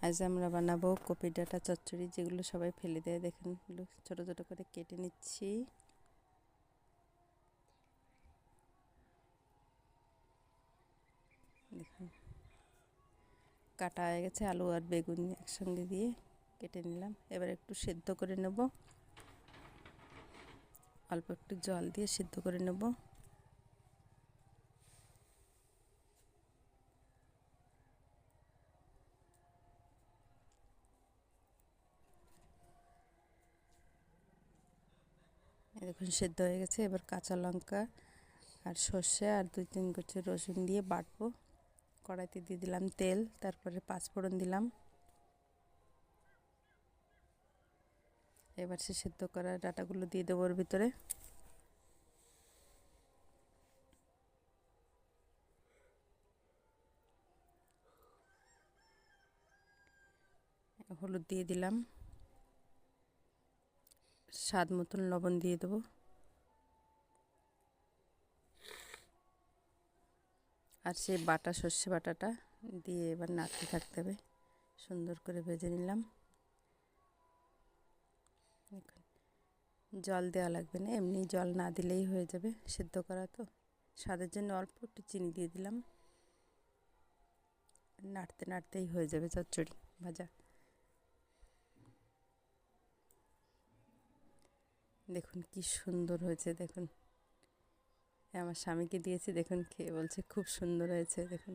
আজ আমরা বানাবো কপি ডাঁটা চচ্চড়ি, যেগুলো সবাই ফেলে দেয়। দেখেন ছোট ছোট করে কেটে নিচ্ছি। দেখুন কাটা হয়ে গেছে। আলু আর বেগুন একসঙ্গে দিয়ে কেটে নিলাম। এবার একটু সেদ্ধ করে নেব, অল্প একটু জল দিয়ে সেদ্ধ করে নেব। দেখুন সেদ্ধ হয়ে গেছে। এবার কাঁচা লঙ্কা আর সর্ষে আর 2-3 কোয়া রসুন দিয়ে বাটবো। কড়াইতে দিয়ে দিলাম তেল, তারপরে পাঁচফোড়ন দিলাম। এবার সে সেদ্ধ করা ডাঁটাগুলো দিয়ে দেবো ওর ভিতরে। হলুদ দিয়ে দিলাম, স্বাদ মতন লবণ দিয়ে দেবো। আর সেই বাটা সর্ষে বাটাটা দিয়ে এবার নাড়তে থাকতে হবে। সুন্দর করে ভেজে নিলাম। জল দেওয়া লাগবে না, এমনি জল না দিলেই হয়ে যাবে, সেদ্ধ করা তো। স্বাদের জন্য অল্প একটু চিনি দিয়ে দিলাম। নাড়তে নাড়তেই হয়ে যাবে চচ্চড়ি ভাজা। দেখুন কি সুন্দর হয়েছে। দেখুন আমার স্বামীকে দিয়েছি, দেখুন খেয়ে বলছে খুব সুন্দর হয়েছে। দেখুন।